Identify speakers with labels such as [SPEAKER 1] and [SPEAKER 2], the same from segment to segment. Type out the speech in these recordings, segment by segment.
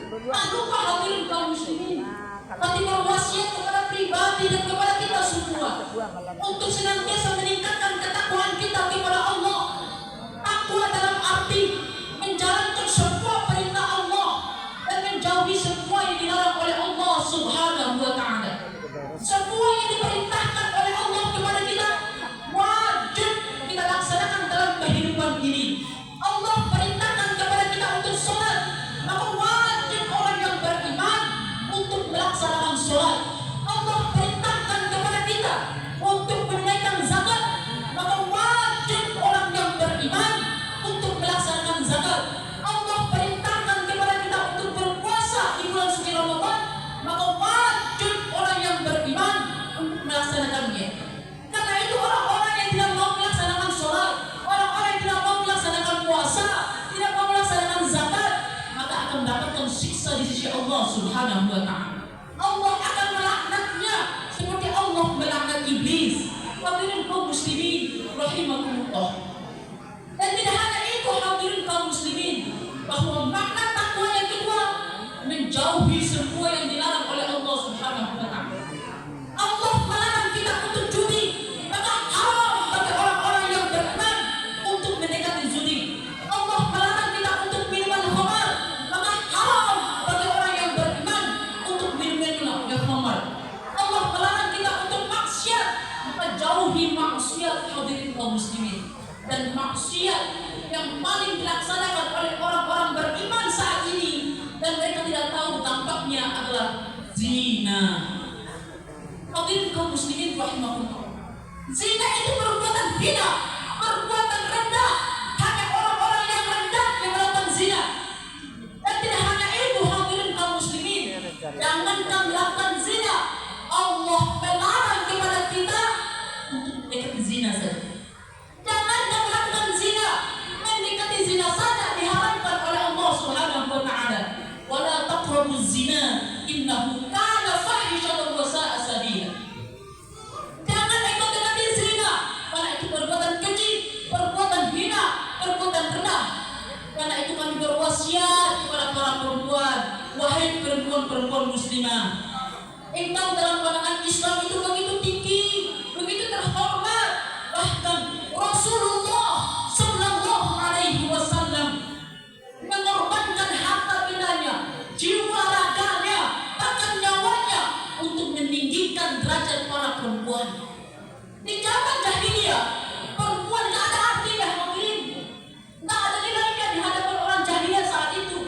[SPEAKER 1] Tak lupa hadirin kaum muslimin, tapi berwasiat kepada pribadi dan kepada kita semua untuk senantiasa meningkatkan ketakwaan kita kepada Allah. Takwa dalam arti menjalankan semua perintah Allah dan menjauhi semua yang dilarang oleh Allah Subhanahu wa taala. Semua yang diperintahkan oleh Allah kepada kita wajib kita laksanakan dalam kehidupan ini. Allah perintahkan kepada kita untuk sholat, maka wajib orang yang beriman untuk melaksanakan sholat. Allah perintahkan kepada kita untuk menunaikan zakat, maka wajib orang yang beriman untuk melaksanakan zakat. Allah perintahkan kepada kita untuk berpuasa di bulan suci Ramadan, maka wajib orang yang beriman untuk melaksanakannya. Karena itu orang-orang yang tidak mau melaksanakan sholat, orang-orang yang tidak mau melaksanakan puasa, tidak mau melaksanakan zakat, maka akan mendapatkan siksa di sisi Allah Subhanahu wa taala. Allah akan melaknatnya seperti Allah melaknat iblis. Hadirin kaum muslimin rahimakumullah. Dan tidak hanya itu hadirin kaum muslimin, bahwa makna takwa yang kedua menjauhi semua yang dilarang oleh Allah Subhanahu wa taala. Allah melarang kita untuk judi, maka haram bagi orang-orang yang beriman untuk mendekati judi. Allah melarang kita untuk minuman khamar, maka haram bagi orang yang beriman untuk minum yang khamar. Allah melarang kita untuk maksiat, maka jauhi maksiat hadirin kaum muslimin. Dan maksiat yang paling dilaksanakan oleh orang-orang beriman saat ini dan mereka tidak tahu dampaknya adalah zina. Hadirin kaum muslimin rahimahullah. Zina itu perbuatan hina, perbuatan rendah. Hanya orang-orang yang rendah yang melakukan zina. Dan tidak hanya itu hadirin kaum muslimin, jangankan melakukan zina, Allah melarang kepada kita untuk mendekati zina saja. Jangan melakukan zina, mendekati zina saja diharamkan oleh Allah Subhanahu wa taala. Wala taqrabuz zina innahu kana fahishatan wa sa'a sabila. Jangan engkau dekati zina, karena itu perbuatan keji, perbuatan hina, perbuatan rendah. Karena itu kami berwasiat kepada para perempuan, wahai perempuan-perempuan muslimah, engkau dalam pandangan Islam itu begitu tinggi, begitu terhormat. Bahkan Rasulullah sallallahu alaihi wasallam mengorbankan harta bendanya, jiwa raganya, bahkan nyawanya untuk meninggikan derajat para perempuan. Di zaman jahiliyah, perempuan tidak ada artinya hadirin, tidak ada nilainya di hadapan orang jahiliyah saat itu.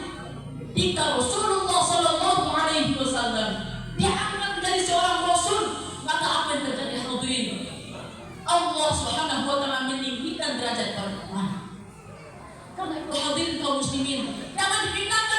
[SPEAKER 1] Jika Rasulullah sallallahu alaihi wasallam diangkat menjadi seorang rasul, maka apa yang terjadi hadirin? Allah Subhanahu wa taala meninggikan derajat perempuan. Karena itu hadirin kaum muslimin, jangan hinakan